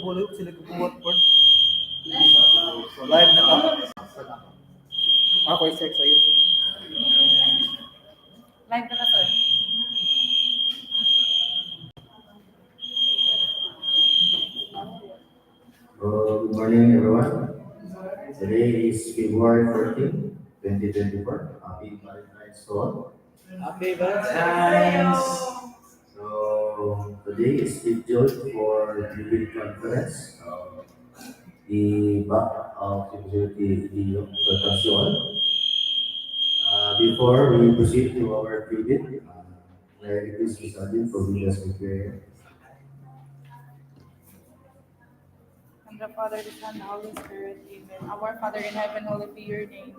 Malabuyoc sila kubuhat po. So live na ka. Ako i-check sa YouTube. Live na sir. Good morning, everyone. Today is February 14, 2024. Happy Valentine's to all. Happy Valentine's! So, today is scheduled for the big conference of the back of Cebu 7th DEO Procurement. Before we proceed to our tribute, Merry Christmas again for being us with prayer. And the Father, the Son, the Holy Spirit. Amen. Our Father in heaven, hallowed be your name.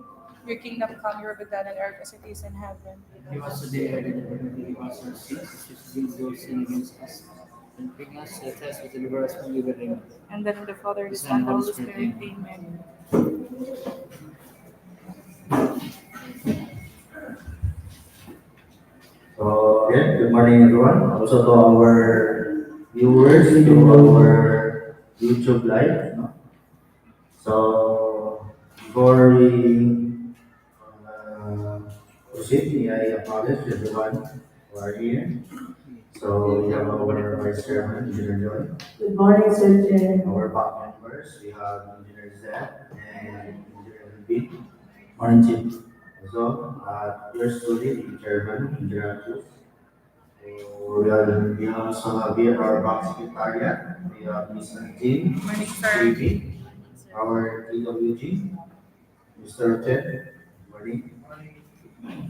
Your kingdom come, your will be done on earth as it is in heaven. Give us today our daily bread, and forgive us our sins, as we those sin against us. And bring us to the test, but deliver us from evil. Amen. And then the Father, the Son, the Holy Spirit. Amen. So, again, good morning, everyone. Also to our viewers, to our YouTube live. No? So, before we proceed, may I acknowledge everyone who are here. So, we have our Vice Chairman, Engineer Joy. Good morning, Sir Chair. Our back members, we have Engineer Zed and Engineer B. Morning, Chief. So, yours truly, the Chairman, Engineer Cruz. So, we also have here our back secretariat. We have Ms. Jean, Morning, sir. VP, our DPWH, Mr. Ted. Morning.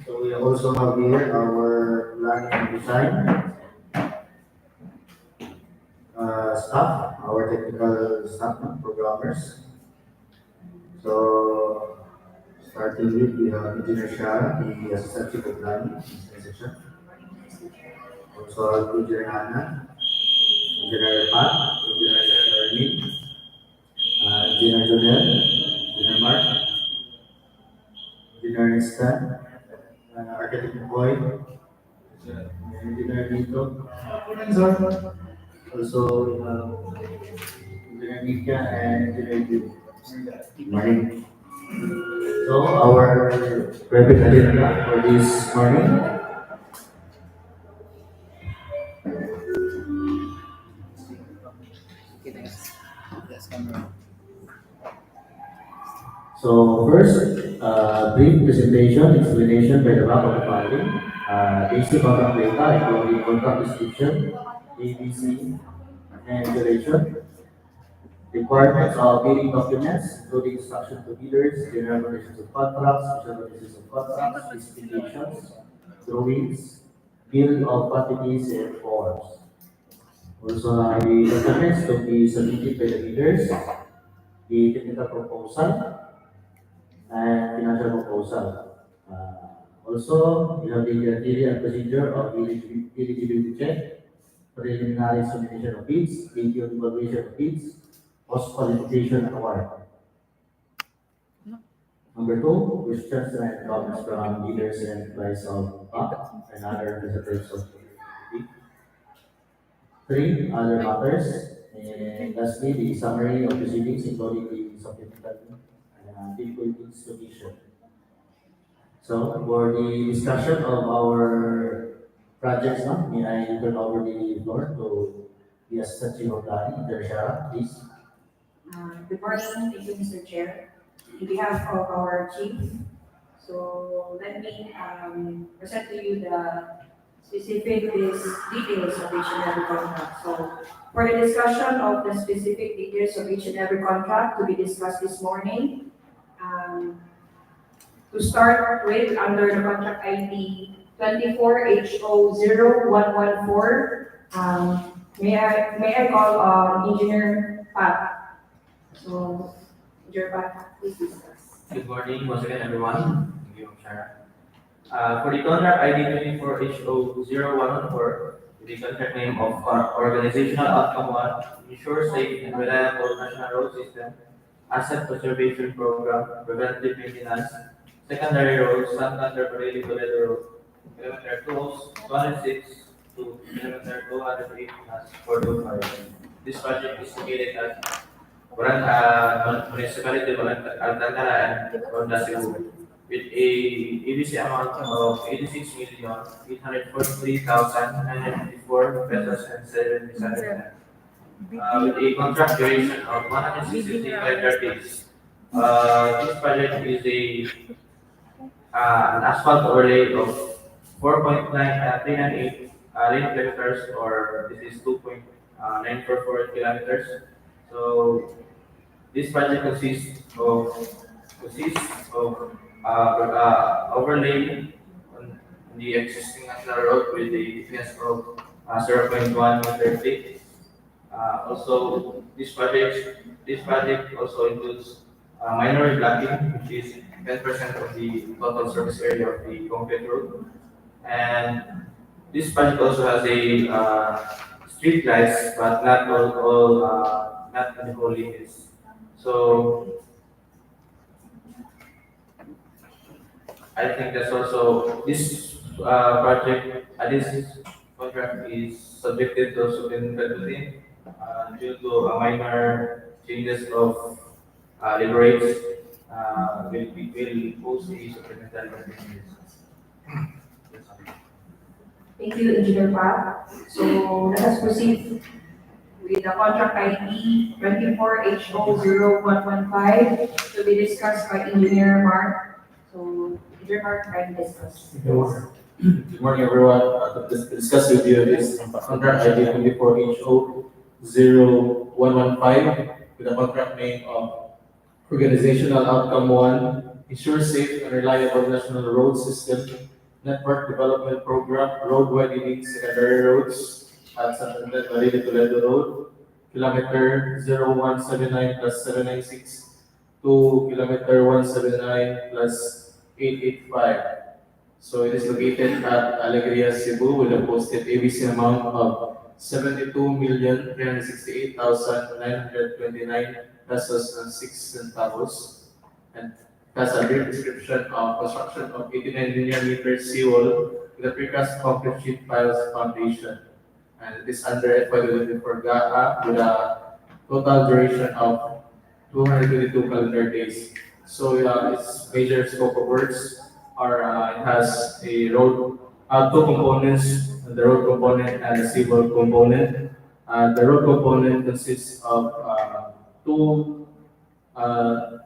So, we also have here our planning and design staff, our technical staff, programmers. So, starting with, we have Engineer Shara, the Assistant Chief of Planning, section. Also, Engineer Hannah, Engineer Pat, Engineer Ernie, Engineer Jonel, Engineer Mark, Engineer Nesta, Architect Boy, Engineer Nito. Also, Engineer Nika and Engineer Bill. Good morning. So, our private agenda for this morning. Yes, camera. So, first, brief presentation, explanation by the back of the following. Basic contract data, including contract description, ABC, and duration. Requirements of bidding documents, including instruction to bidders, general conditions of contracts, special conditions of contracts, specifications, drawings, bill of quantities, and forms. Also, the documents to be submitted by the bidders, the technical proposal, and financial proposal. Also, you have the criteria and procedure of eligibility check, preliminary examination of bids, detailed evaluation of bids, post-qualification award. Number 2, questions and comments from leaders and employees of PAC and other visitors of the 3, other matters. And lastly, the summary of proceedings, including the supplemental difficulty solution. So, for the discussion of our projects, may I turn over the floor to the Assistant Chief of Planning, Shara, please. Good morning, thank you, Mr. Chair. On behalf of our chief, so let me present to you the specific details of each and every contract. So, for the discussion of the specific details of each and every contract to be discussed this morning, to start with, under the contract ID 24HO0114, may I call on Engineer Pat. So, Engineer Pat, please discuss. Good morning once again, everyone. Thank you, Shara. For the contract ID 24HO0114, the contract name of Organizational Outcome 1, ensure safe and reliable national road system, asset preservation program, preventive maintenance, secondary roads, Santander-Barili-Toledo Road, kilometer 206 to kilometer 208 for 2 miles. this project is located at Municipality of Alcantara and Ronda Cebu with a EBC amount of 86,843,954 pesos and 70 cents. With a contract duration of 165 days. This project is an asphalt overlay of 4.398 lane kilometers, or this is 2.944 kilometers. So this project consists of overlay on the existing national road with a thickness of 0.1 meter thick. Also, this project also includes minor blocking, which is 10% of the total surface area of the concrete road. And this project also has a street lights, but not in the whole limits. So I think that's also this this contract is subjected to sustainability due to a minor changes of labor rates. Will pose a supplemental conditions. Thank you, Engineer Pat. So let us proceed with the contract ID 24HO0115 to be discussed by Engineer Mark. So Engineer Mark, kindly discuss. Good morning, everyone. To discuss with you is contract ID 24HO0115 with a contract name of Organizational Outcome 1, Ensure Safe and Reliable National Road System, Network Development Program, Road Widening Secondary Roads at Santander-Barili-Toledo Road, kilometer 0179 plus 796 to kilometer 179 plus 885. So it is located at Alleviating, Cebu with a posted ABC amount of 72,368,929 pesos and 6 centavos. And has a brief description of construction of 89 linear meter seawall with a precast concrete sheet piles foundation. And it is under FY for GAA with a total duration of 222 calendar days. So its major scope of works are it has a road, two components, the road component and the civil component. The road component consists of two uh,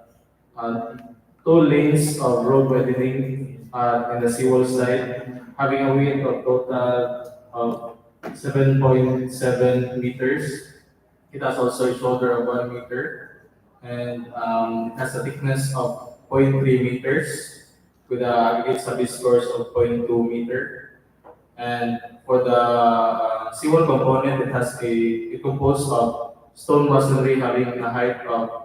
uh, two lanes of road widening in the seawall side, having a width of total of 7.7 meters. It has also a shoulder of 1 meter, and it has a thickness of zero point 0.3 meters with a aggregate service scores of zero point 0.2 meter. And for the seawall component, it composed of stone masonry having a height of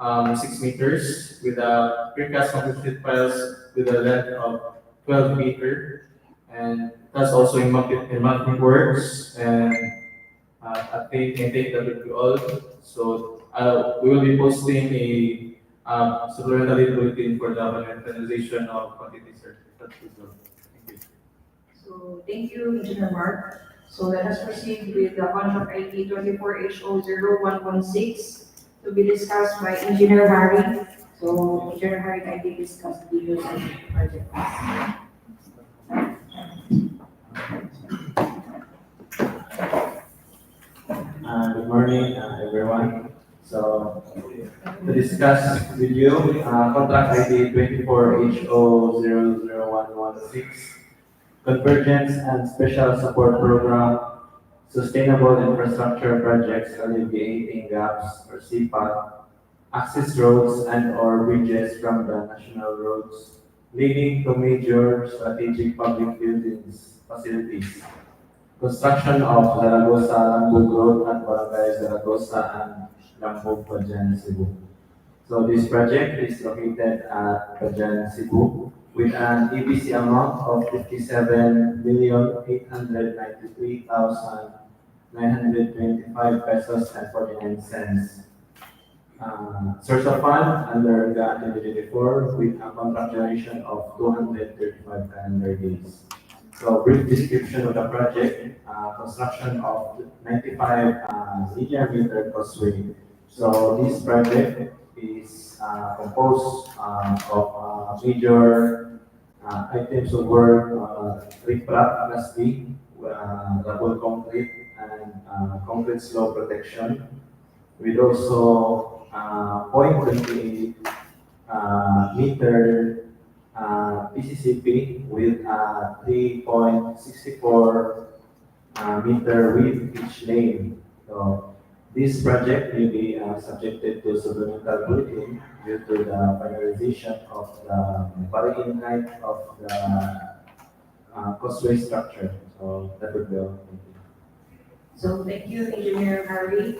6 meters with a precast concrete piles with a length of 12 meter, and that's also embankment works and I think that will be all. So we will be posting a supplementary bulletin for the monetization of quantity certificate. Thank you. So thank you, Engineer Mark. So let us proceed with the contract ID 24HO0116 to be discussed by Engineer Harry. So Engineer Harry, kindly discuss the details of the project. Good morning, everyone. So, to discuss with you, contract ID 24HO00116, Convergence and Special Support Program, Sustainable Infrastructure Projects Alleviating Gaps, or SIPAG, access roads and or bridges from the national roads, leading to major strategic public buildings facilities. Construction of Zaragosa-Lambug Road at Barangay Zaragosa and Lambug, Badian, Cebu. So this project is located at Badian, Cebu with an EPC amount of 57,893,925 pesos and 49 cents. Source of fund under GAA 2024 with a contract duration of 235 calendar days. So brief description of the project, construction of 95 linear meter causeway. So this project is composed of major items of work, riprap, plastic, double concrete, and concrete slope protection, with also 0.28 meter PCCP with 3.64 meter width each lane. So this project will be subjected to supplemental bulletin due to the finalization of the bargaining right of the causeway structure. So that would be all. Thank you. So thank you, Engineer Harry.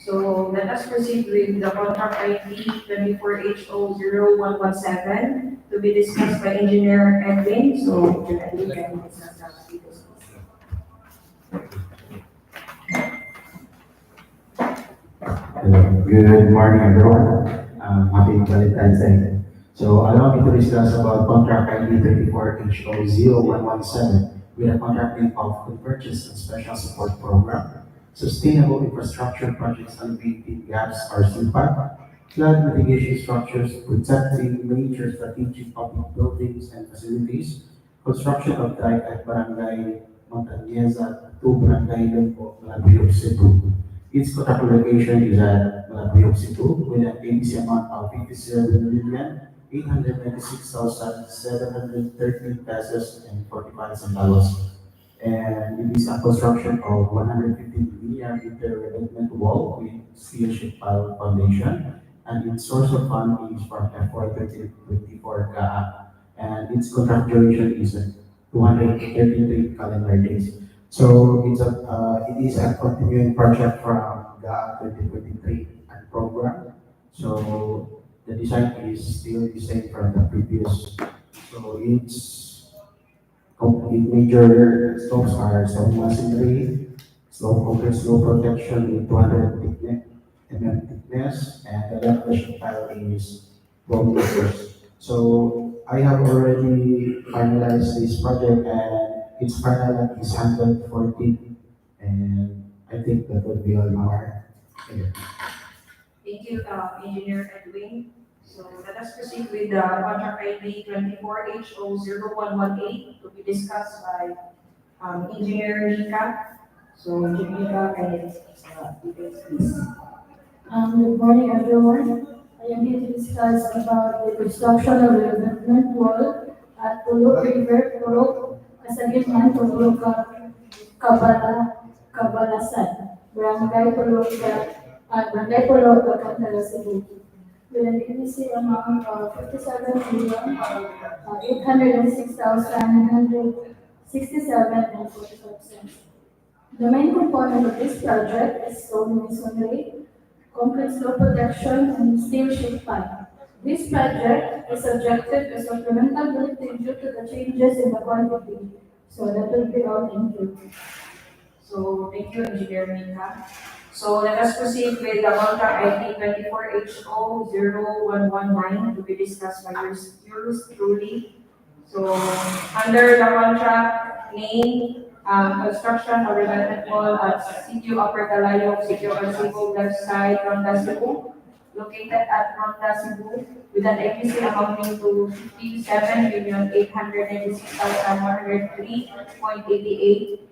So let us proceed with the contract ID 24HO0117 to be discussed by Engineer Edwin. So Engineer Edwin can discuss the details, please. Hello, good morning everyone. Happy Valentine's Day. So allow me to discuss about contract ID 34HO0117 with a contract name of CONVERGENCE and Special Support Program, Sustainable Infrastructure Projects Alleviating Gaps or SIPAG, Flood Mitigation Structures, Protecting Major Strategic Public Buildings and Facilities, Construction of Dike at Barangay Montañeza to Barangay Lombo, Malabuyoc, Cebu. Its contract location is at Malabuyoc, Cebu, with an ABC amount of 57,896,713 pesos and 45 centavos. And it is a construction of 150 linear meter revetment wall with steel sheet pile foundation, and its source of fund is from FY 2024 GAA, and its contract duration is 233 calendar days. So it is a continuing project from GAA 2023 and program. So the design is still the same from the previous. So its complete major slopes are stone masonry, slope concrete slope protection with 200 thickness, and the elevation tile is 12 meters. So I have already finalized this project, and its final is 140, and I think that would be all more. Thank you, Engineer Edwin. So let us proceed with the contract ID 24HO0118 to be discussed by Engineer Nika. So Engineer Nika, can you discuss the details, please? Good morning, everyone. I am here to discuss about the construction of the revetment wall at Pulok River, Pulok, Kasagiman, Pulok, Kabalasan, Barangay Pulok, Barangay Pulok, Cebu, with an EPC amount of 57,806,967.45. The main component of this project is stone masonry, concrete slope protection, and steel sheet pipe. This project is subjected to supplemental bulletin due to the changes in the quantity. So that will be all. Thank you. So thank you, Engineer Nika. So let us proceed with the contract ID 24HO0119 to be discussed by yours truly. So under the contract name, construction of revetment wall at CQ Upper Talayog, CQ Cebu left side, Ronda Cebu, located at Ronda Cebu, with an EPC amounting to 57,896,103.88.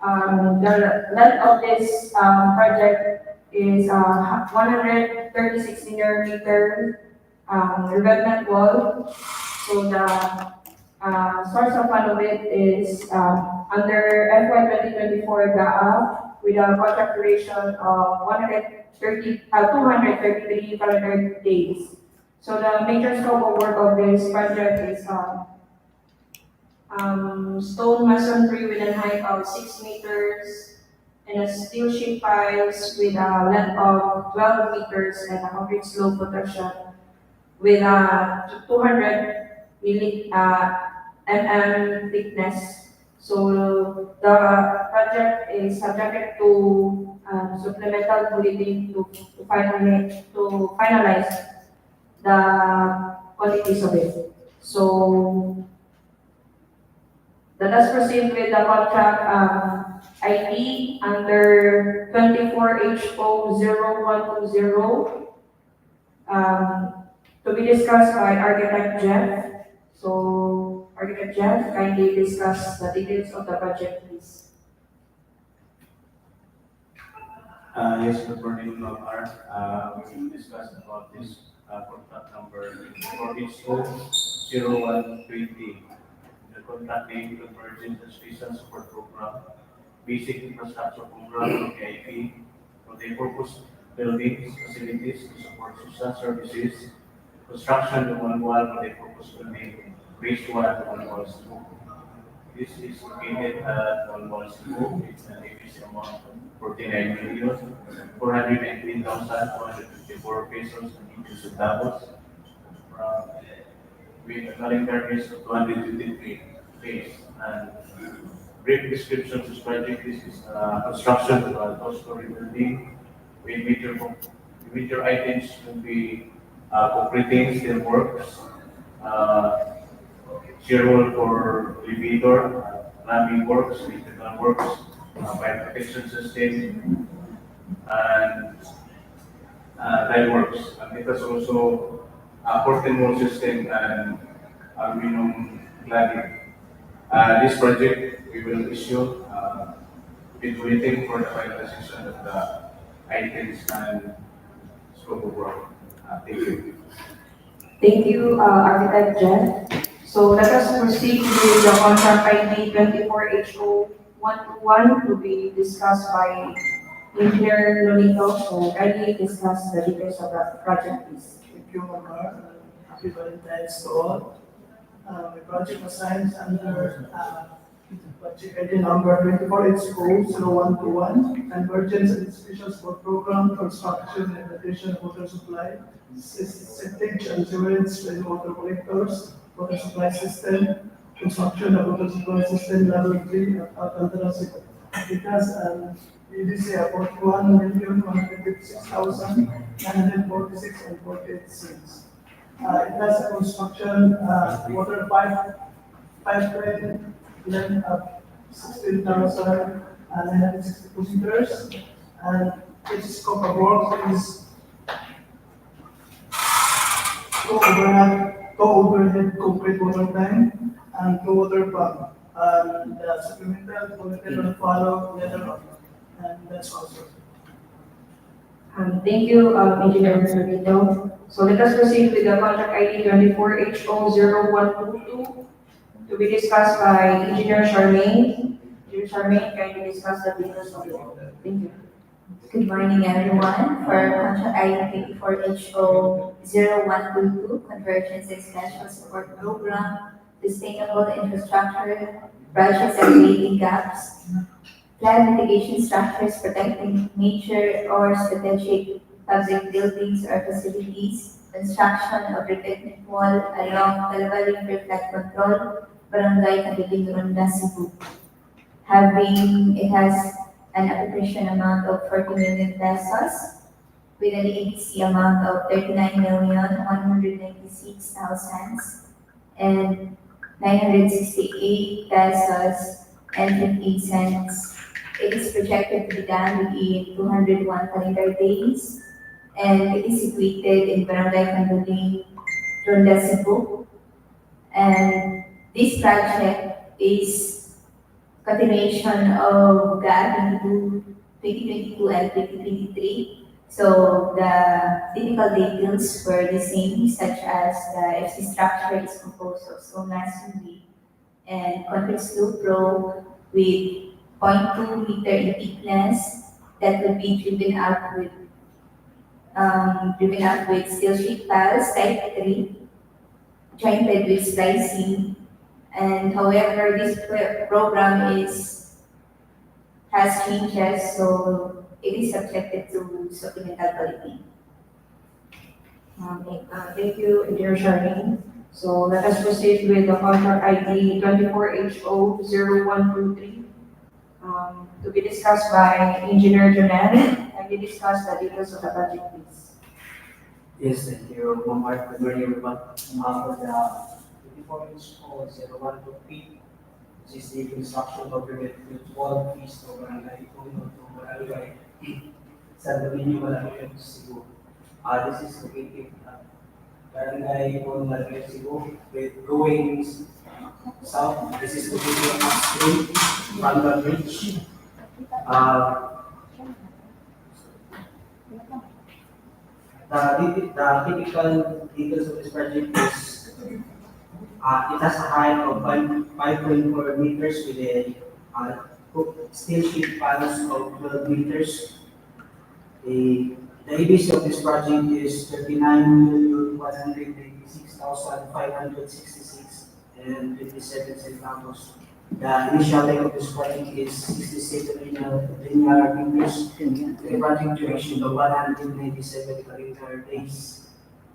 The length of this project is 136 linear meter revetment wall. So the source of fund of it is under FY 2024 GAA with a contract duration of 233 calendar days. So the major scope of work of this project is stone masonry with a height of 6 meters and a steel sheet piles with a length of 12 meters and a concrete slope protection with a 200 mm thickness. So the project is subject to supplemental bulletin to finalize the quantities of it. So Let us proceed with the contract ID under 24HO0120, to be discussed by Architect Jeff. So, Architect Jeff, kindly discuss the details of the project, please. Yes, good morning, Art. We will discuss about this contract number 4HO0120. The contract name Convergence Education Support Program, Basic Infrastructure Program, BIP, for the purpose buildings, facilities to support social services, construction of one wall for the purpose building, phase 1 to one wall 2. This is located at one wall 2. It's an ABC amount of 49,419,254 pesos and 80 centavos. With a calendar days of 223 days. And brief description of this project is construction of a two-story building with major items will be concreting steel works, shear wall for elevator, plumbing works, electrical works, fire protection system, and tile works. And it has also a curtain wall system and aluminum cladding. This project we will issue bid waiting for the finalization of the items and scope of work. Thank you. Thank you, Architect Jeff. So let us proceed with the contract ID 24HO121 to be discussed by Engineer Lolito. So kindly discuss the details of the project, please. Thank you, Mamar. Happy Valentine's to all. The project assigns under project ID number 24HO0121, Convergence and Special Support Program, Construction and Addition of Water Supply, Septic and Sewerage Water Collectors, Water Supply System, Construction of Water Supply System Level 3 at Santander-Barili-Toledo. It has an EDC about 1,156,946 and 48 cents. It has a construction water pipeline length of 16,962 meters, and its scope of work is two overhead concrete water tank and two water pump. And the supplemental bulletin will follow later on, and that's also. Thank you, Engineer Lolito. So let us proceed with the contract ID 24HO0122 to be discussed by Engineer Charmaine. Engineer Charmaine, kindly discuss the details of the work. Thank you. Good morning, everyone. For contract ID 24HO0122, Convergence and Special Support Program, Sustainable Infrastructure Projects Alleviating Gaps, Flood Mitigation Structures Protecting Nature or Strategic Public Buildings or Facilities, Construction of Preventive Wall along Malabuyoc River Flood Control, Barangay, Cebu. It has an appropriation amount of 40 million pesos with an EDC amount of 39,196,000 and 968 pesos and 15 cents. It is projected to be done within 201 calendar days, and it is situated in Barangay Cebu. And this project is continuation of GAP into 2022 and 2023. So the typical details were the same, such as the FC structure is composed of stone masonry and concrete steel pro with 0.2 meter in thickness that would be driven up with steel sheet piles type 3, jointed with splicing. And however, this program has changes, so it is subjected to supplemental quality. Thank you, Engineer Charmaine. So let us proceed with the contract ID 24HO0123 to be discussed by Engineer Jonel. Can we discuss the details of the project, please? Yes, thank you, Mamar. Good morning, everyone. For the 24-inch or 0123 which is the construction of preventive wall fees to Barangay Puno to Barangay Santander-Barili-Toledo, Cebu. This is located at Barangay Puno, Malabuyoc, Cebu, with going south. This is located upstream from the bridge. The typical details of this project is it has a height of 5.4 meters with a steel sheet piles of 12 meters. The ABC of this project is 39,186,566 and 57 centavos. The initial length of this project is 67 linear meters. The project duration of 197 calendar days.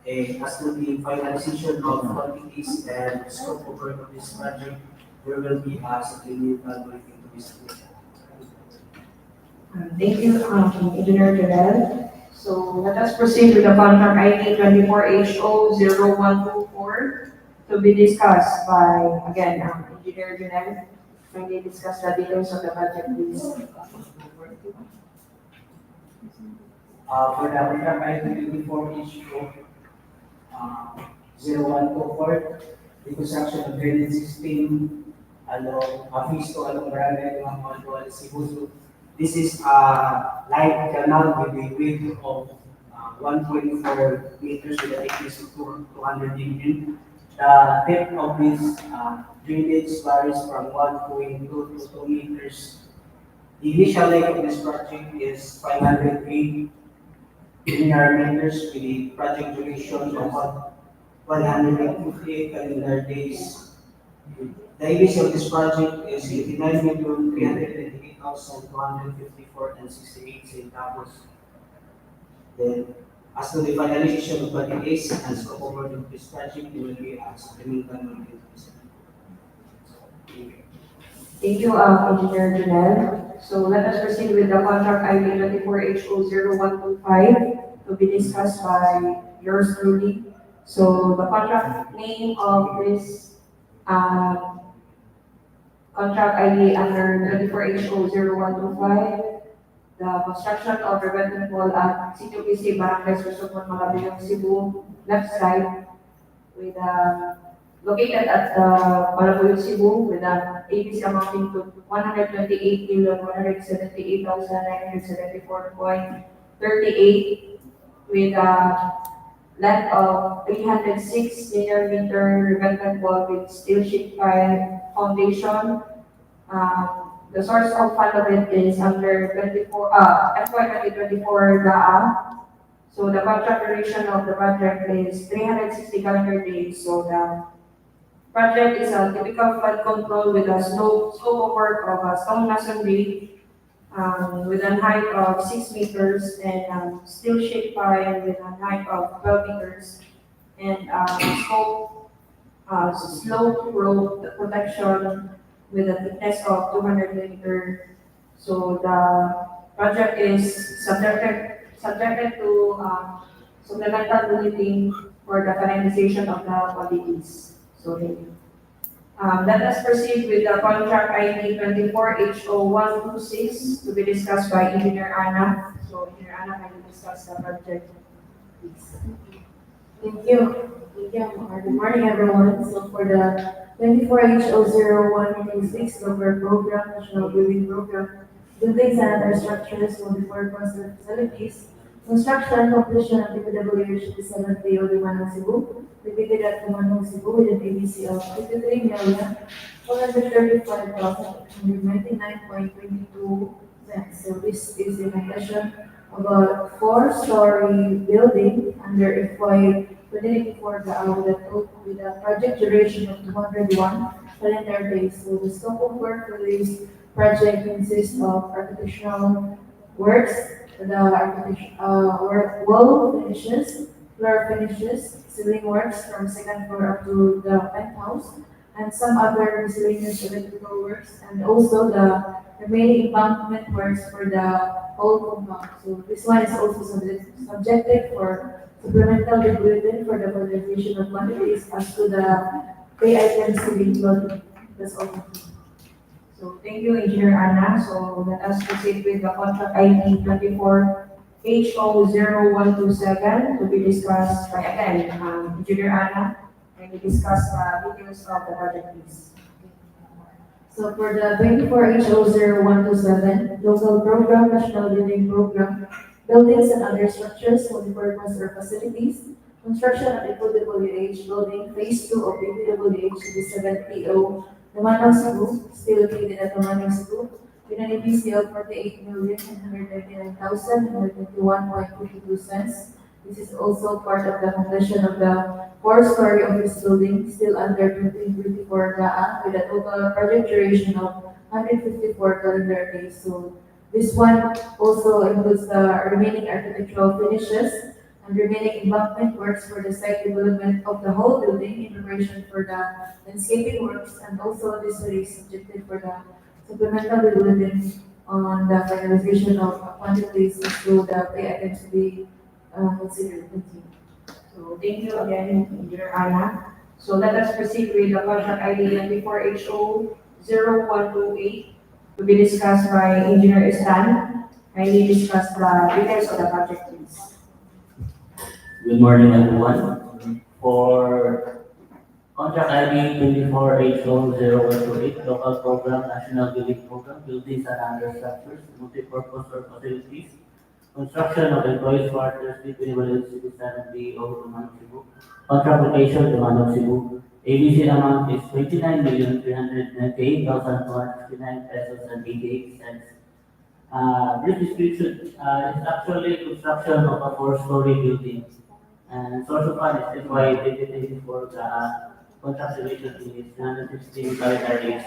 As to the finalization of quantities and scope of work of this project, there will be a supplemental briefing to be submitted. Thank you, Engineer Joel. So let us proceed with the contract ID 24HO0124 to be discussed by, again, Engineer Joel. When they discuss the details of the project, please. For the contract ID 24HO0124, the construction of drainage system along Phase 2 along Barangay Cebu. This is a light canal with a width of 1.4 meters with a thickness of 200 mm. The depth of this drainage varies from 1.2 to 2 meters. The initial length of this project is 508 linear meters with a project duration of 158 calendar days. The ABC of this project is 89,328,254 and 68 centavos. Then, as to the finalization of quantities and scope of work of this project, there will be a supplemental briefing. Thank you, Engineer Joel. So let us proceed with the contract ID 24HO0125 to be discussed by yours truly. So the contract name of this contract ID under 24HO0125, the construction of preventive wall at COPC Barangay Malabuyoc, Cebu, left side, with located at Malabuyoc, Cebu, with an ABC amounting to 128,178,974.38, with a length of 306 linear meter preventive wall with steel sheet pile foundation. The source of fund of it is under FY 2024 GAA. So the contract duration of the project is 360 calendar days. So the project is a typical flood control with a scope of work of a stone masonry with a height of 6 meters and steel sheet pile with a height of 12 meters and slope road protection with a thickness of 200 millimeter. So the project is subjected to supplemental bulletin for the finalization of the quantities. So let us proceed with the contract ID 24HO126 to be discussed by Engineer Anna. So Engineer Anna, can you discuss the project, please? Thank you. Good morning, everyone. So for the 24HO0126 Local Program, National Building Program, buildings and other structures will be for construction facilities, construction and completion of DPWH Cebu 7th DEO Cebu, located at Cebu with an ABC of 53,135,899.22 cents. So this is in addition of a 4-story building under FY 2024 with a project duration of 201 calendar days. So the scope of work for this project consists of architectural works, wall finishes, floor finishes, ceiling works from second floor up to the penthouse, and some other miscellaneous electrical works, and also the remaining embankment works for the whole compound. So this one is also subjected for supplemental bulletin for the validation of quantities as to the pay items to be included. That's all. So thank you, Engineer Anna. So let us proceed with the contract ID 24HO0127 to be discussed by again, Engineer Anna. And we discuss the details of the project, please. So for the 24HO0127, local program, national building program, buildings and other structures, multipurpose or facilities, construction of the DPWH building, phase 2 of DPWH Cebu 7th DEO, Manong Cebu, still located at Manong Cebu, with an EPC of 48,199,121.52 cents. This is also part of the completion of the four-story office building, still under 2024 GAA, with a total project duration of 154 calendar days. So this one also includes the remaining architectural finishes and remaining embankment works for the site development of the whole building in preparation for the landscaping works, and also this is subjected for the supplemental development on the finalization of quantities to the pay items to be considered. So thank you again, Engineer Anna. So let us proceed with the contract ID 24HO0128 to be discussed by Engineer Stan. Kindly discuss the details of the project, please. Good morning, everyone. For contract ID 24HO0128, local program, national building program, buildings and other structures, multipurpose or facilities, construction of employees quarters, DPWH Cebu 7th DEO to Manong Cebu, contract location to Manong Cebu. ABC amount is 29,398,269 pesos and 88 cents. Brief description is actually construction of a four-story building. And source of fund is FY 2024, the contract duration is 116 calendar days.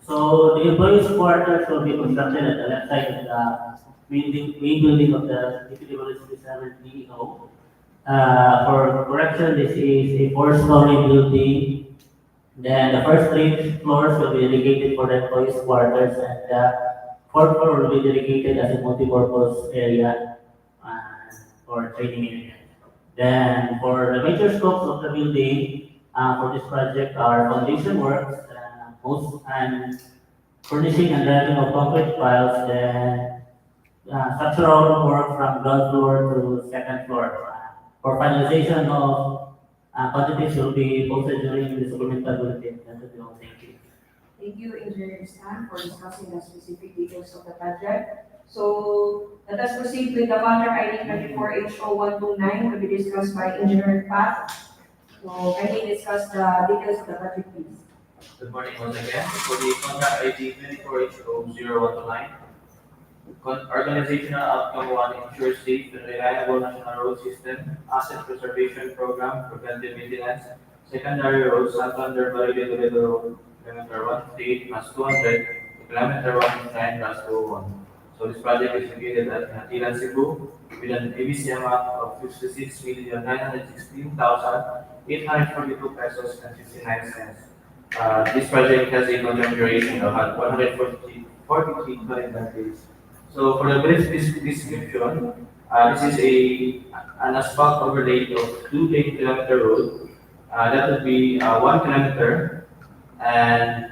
So the employees quarters will be constructed at the left side of the main building of the DPWH Cebu 7th DEO. For correction, this is a four-story building. Then the first three floors will be dedicated for the employees quarters, and the fourth floor will be dedicated as a multi-purpose area for training area. Then for the major scopes of the building for this project are foundation works, and furnishing and driving of concrete piles, then structural work from ground floor to second floor. For finalization of quantities will be posted during the supplemental bulletin. Thank you. Thank you, Engineer Stan, for discussing the specific details of the project. So let us proceed with the contract ID 24HO129 to be discussed by Engineer Pat. So kindly discuss the details of the project, please. Good morning once again. For the contract ID 24HO0129, organizational outcome 1 ensures safe and reliable national road system, asset preservation program, preventive maintenance, secondary roads, Santander-Barili-Toledo Road, kilometer 138 plus 200, kilometer 109 plus 201. So this project is located at Natilan, Cebu, with an ABC amount of 56,916,842 pesos and 59 cents. This project has a contract duration of 143 calendar days. So for the brief description, this is an asphalt overlay of 2 kilometer road. That would be 1 kilometer and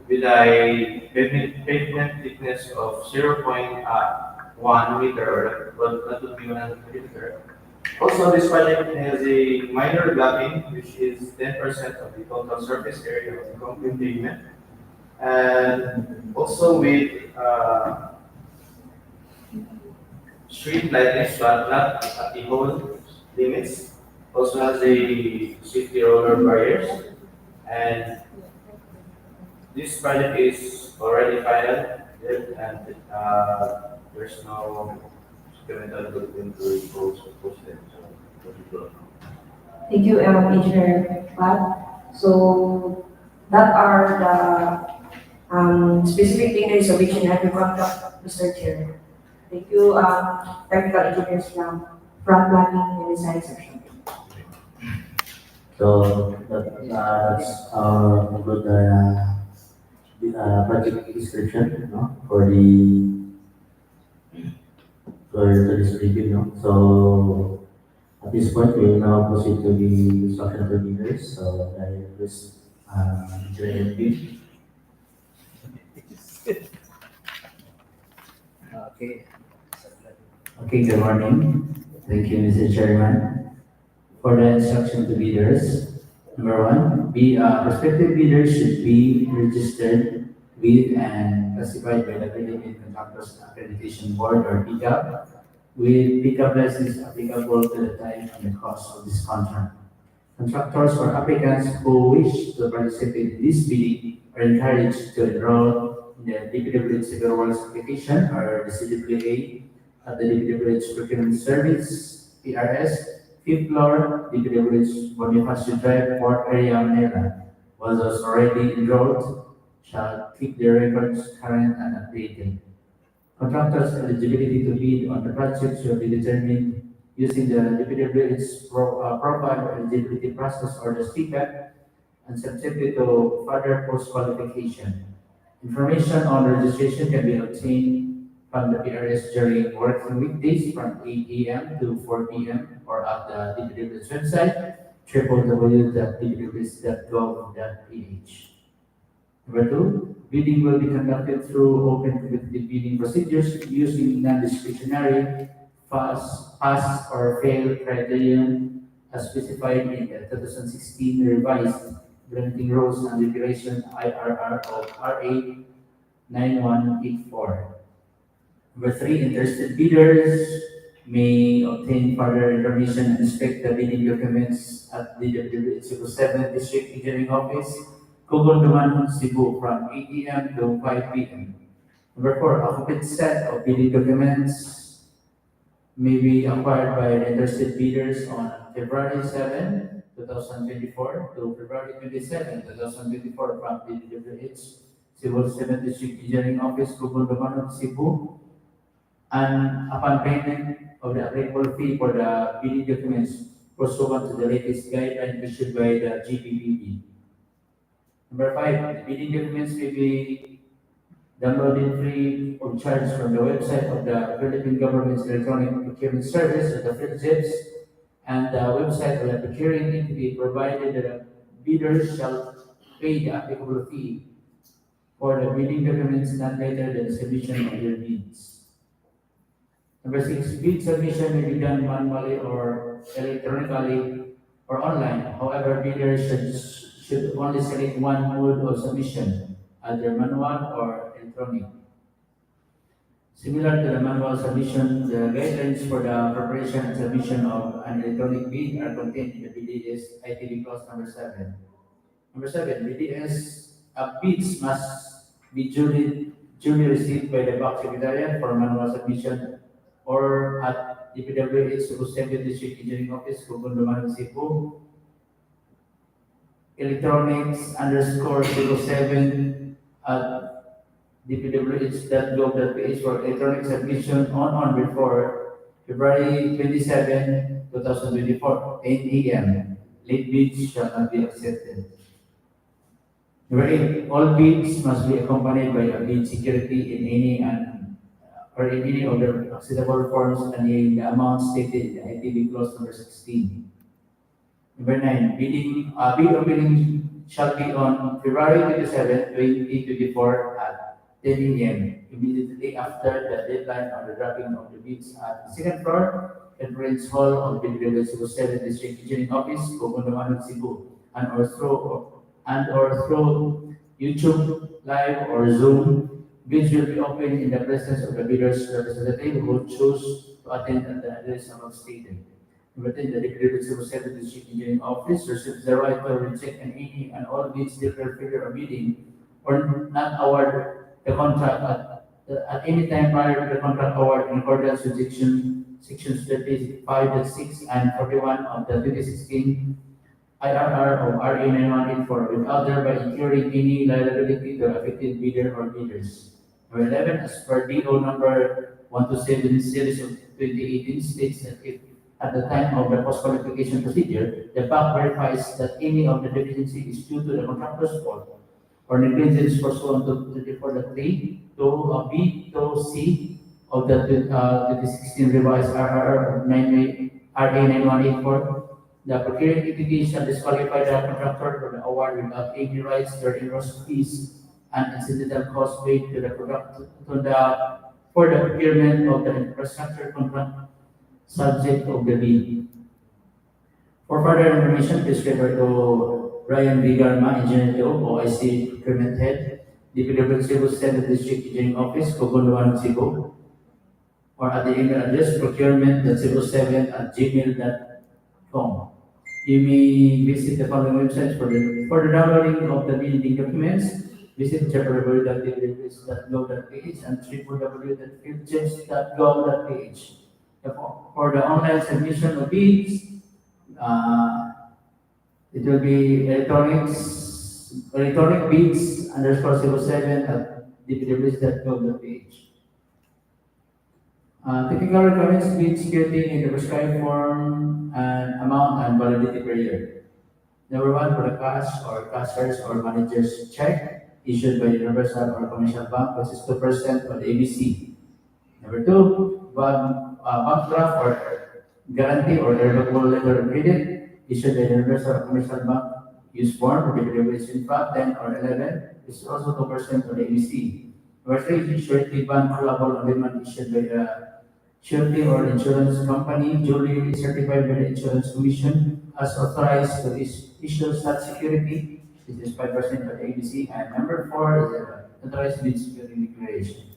with a pavement thickness of 0.1 meter, or that would be 100 millimeter. Also, this project has a minor blocking, which is 10% of the total surface area of the concrete pavement, and also with street lighting, but not at the whole limits. Also has a safety roller barriers, and this project is already final, and there's no supplemental development to post it. Thank you, Engineer Pat. So that are the specific details of each and every contract, Mr. Chair. Thank you, technical engineers from planning and design section. So that's good project description, for this review, So at this point, we will now proceed to the instruction of the leaders. So I request Engineer. Okay, good morning. Thank you, Mr. Chairman. For the instruction to bidders, number one, prospective bidders should be registered with and classified by the Philippine Contractors Accreditation Board or PCAB, with PCAB license applicable to the time and the cost of this contract. Contractors or applicants who wish to participate in this bidding are encouraged to enroll in the DPWH Cebu application or the CWA at the DPWH Procurement Service, PRS, 5th floor, DPWH Bonifacio Drive, Port Area, Manila. While those already enrolled shall keep their records current and updated. Contractors' eligibility to bid on the project shall be determined using the DPWH profile eligibility process or the SIPAG and subjected to further post-qualification. Information on registration can be obtained from the PRS during working weekdays from 8 a.m. to 4 p.m. or at the DPWH website www.dpwh.gov.ph. Number two, bidding will be conducted through open competitive bidding procedures using non-discretionary pass or fail criterion as specified in the 2016 revised Granting Rules and Regulation IRR of RA 9184. Number three, interested bidders may obtain further information and inspect the bidding documents at the DPWH Cebu 7th District Engineering Office, Cogondoman, Cebu from 8 a.m. to 5 p.m. Number four, a complete set of bidding documents may be acquired by the interested bidders on February 7, 2024 to February 27, 2024 from the DPWH Cebu 7th District Engineering Office, Cogondoman, Cebu, and upon payment of the applicable fee for the bidding documents pursuant to the latest guideline issued by the GPPB. Number five, the bidding documents may be downloaded free of charge from the website of the Philippine Government's Electronic Procurement Service, the PhilGIPS, and the website of the procuring entity, provided that the bidders shall pay the applicable fee for the bidding documents not later than the submission of their bids. Number six, bid submission may be done manually or electronically or online. However, bidders should only select one mode of submission, either manual or electronic. Similar to the manual submission, the guidelines for the preparation and submission of an electronic bid are contained in the BDS ITB clause number 7. Number 7, BDS bids must be duly received by the back secretariat for manual submission or at DPWH Cebu 7th District Engineering Office, Cogondoman, Cebu, electronics_Cebu7 at dpwh.gov.ph for electronic submission on or before February 27, 2024, 8 a.m. Late bids shall not be accepted. Number 8, all bids must be accompanied by a bid security in any or in any of the acceptable forms and in the amount stated in the ITB clause number 16. Number 9, bid opening shall be on February 27, 2024 at 10 a.m. immediately after the deadline of the dropping of the bids at the second floor, conference hall of the Cebu 7th District Engineering Office, Cogondoman, Cebu, and or through YouTube Live or Zoom. Bids will be opened in the presence of the bidder's representative who choose to attend at the address above stated. Number 10, the Decree Cebu 7th District Engineering Office reserves the right to reject any and all bids declared failure of bidding or not award the contract at any time prior to the contract award in accordance with sections 35.6 and 41 of the 2016 IRR of RA 9184 without thereby incurring any liability to the affected bidder or bidders. Number 11, as per DO number 127 series of 2018 states that if at the time of the post-qualification procedure, the bank verifies that any of the deficiency is due to the contractor's fault or negligence pursuant to 34.3 to B to C of the 2016 revised RA 9184, the procuring entity shall disqualify the contractor from the award without any rights to reimburse fees and incidental costs paid to the for the procurement of the infrastructure contract subject of the bid. For further information, please refer to Ryan V. Garma, Engineer DO, OIC Procurement Head, DPWH Cebu 7th District Engineering Office, Cogonluan, Cebu, or at the email address procurement.cebu7@gmail.com. You may visit the following websites for the downloading of the bidding documents. Visit www.dpwh.gov.ph and www.fieldchecks.gov.ph. For the online submission of bids, it will be electronic bids underscore Cebu7@dpwh.gov.ph. Typical requirements: bid security in the prescribed form and amount and validity per year. Number one, for the cash or cashier's or manager's check issued by the Universal or Commercial Bank, which is 2% of the ABC. Number two, bank draft or guarantee or irrevocable letter of credit issued by the Universal or Commercial Bank use form for the derivation fact 10 or 11 is also 2% of the ABC. Number three, surety bond callable on demand issued by the surety or insurance company duly certified by the Insurance Commission as authorized to issue such security. This is 5% of the ABC. And number four is the authorized bid security declaration.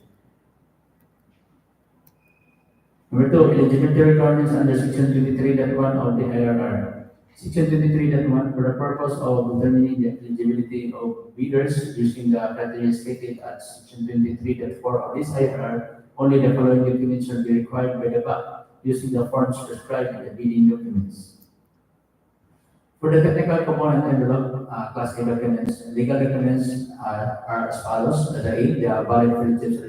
Number two, eligibility requirements under Section 23.1 of the IRR. Section 23.1, for the purpose of determining the eligibility of bidders using the criteria stated at Section 23.4 of this IRR, only the following documents shall be required by the bank using the forms prescribed in the bidding documents. For the technical component envelope, Class A documents, legal documents are as follows. The A, the valid Preventive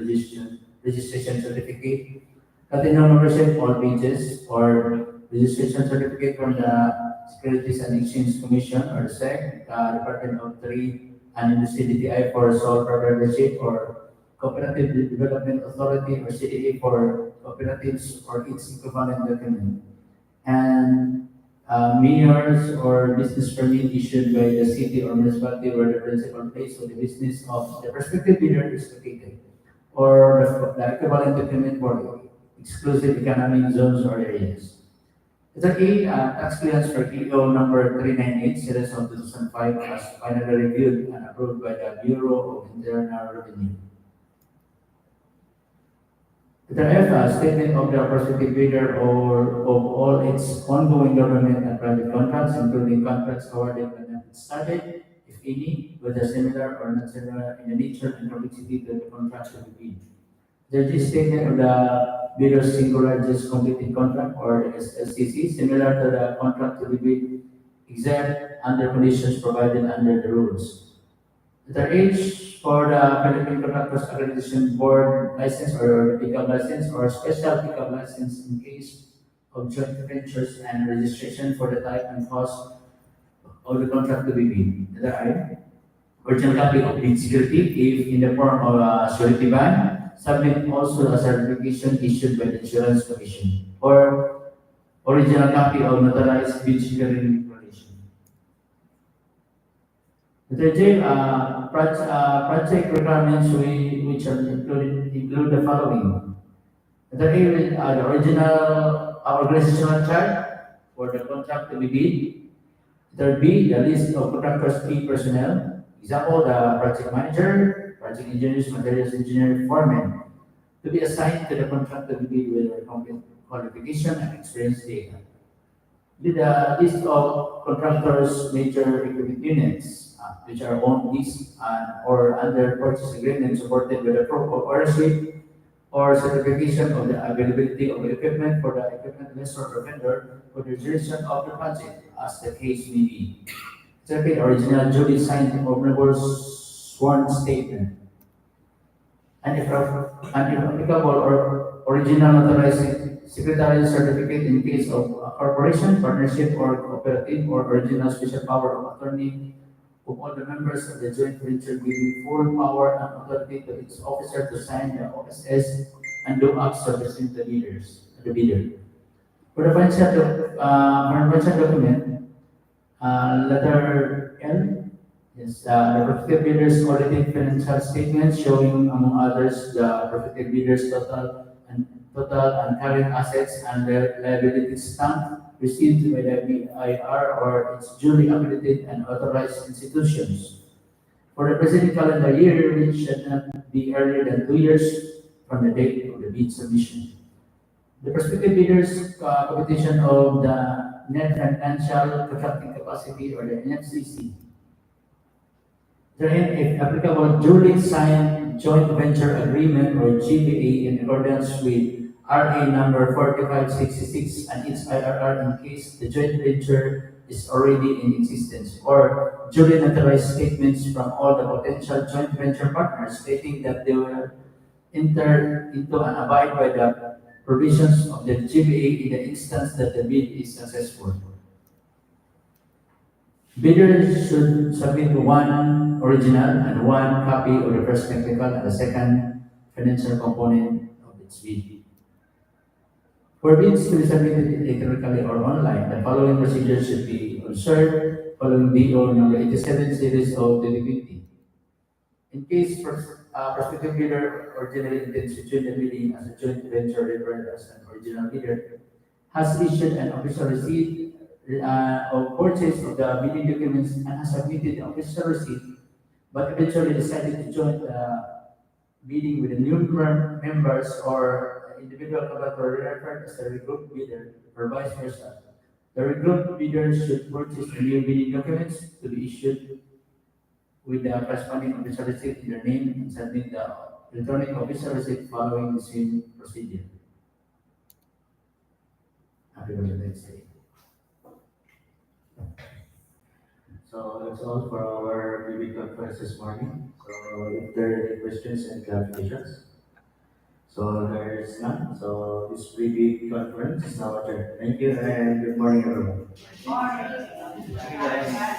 registration certificate, continuing membership all pages, or registration certificate from the Securities and Exchange Commission or the SEC, Department of Trade and Industry DTI for sole proprietorship, or Cooperative Development Authority or CDA for cooperatives or its equivalent document. And mayor's or business permit issued by the city or municipality where the principal place of the business of the prospective bidder is located, or the equivalent document for exclusive economic zones or areas. Letter A, tax clearance for DEO number 398, series of 2005, as finally reviewed and approved by the Bureau of Internal Revenue. Letter F, statement of the prospective bidder or of all its ongoing government and private contracts, including contracts awarded but not started, if any, whether similar or not similar in the nature and complexity to the contract to be bid. The G statement of the bidder's singular just completed contract or SCC, similar to the contract to be bid, except under conditions provided under the rules. Letter H, for the Philippine Contractors Accreditation Board license or pickup license or special pickup license in case of joint ventures and registration for the type and cost of the contract to be bid. Letter I, original copy of bid security if in the form of a surety bond. Submit also a certification issued by the Insurance Commission or original copy of notarized bid security declaration. Letter J, project requirements which are include the following. Letter A, the original organizational chart for the contract to be bid. Letter B, the list of contractors key personnel. Example, the project manager, project engineers, materials engineer, foreman, to be assigned to the contract to be bid with their complete qualification and experience data. The list of contractors' major equipment units, which are owned, leased, or under purchase agreement supported by the proof of ownership or certification of the availability of the equipment for the equipment lessor or vendor for the duration of the project, as the case may be. Second, original duly signed honorable sworn statement. And if applicable, or original notarized secretarial certificate in case of a corporation, partnership, or cooperative, or original special power of attorney of all the members of the joint venture giving full power and authority to its officer to sign the OSS and do acts representing the bidder. For the financial document, letter L, Yes, the prospective bidders audited financial statements showing, among others, the prospective bidders' total and current assets and their liabilities stamp received by the BIR or its duly accredited and authorized institutions. For the preceding calendar year, which should not be earlier than 2 years from the date of the bid submission. The prospective bidders' computation of the net financial contracting capacity or the NFCC. Therein, if applicable, duly signed joint venture agreement or GVA in accordance with RA number 4566 and its IRR in case the joint venture is already in existence, or duly notarized statements from all the potential joint venture partners stating that they will enter into and abide by the provisions of the GVA in the instance that the bid is successful. Bidders should submit one original and one copy of the first technical and the second financial component of its bid. For bids to be submitted electronically or online, the following procedures should be observed following DO number 87 series of 2020. In case prospective bidder originally intends to join the bidding as a joint venture referred as an original bidder, has issued an official receipt of purchase of the bidding documents and has submitted the official receipt, but eventually decided to join the bidding with the new members or individual contractor referred as a regroup bidder or vice versa. The regroup bidder should purchase the new bidding documents to be issued with the corresponding official receipt in their name and submit the electronic official receipt following the same procedure. Happy Valentine's Day. So that's all for our BB conference this morning. So if there are any questions and clarifications, so there is none. So this BB conference is now adjourned. Thank you and good morning, everyone. Morning.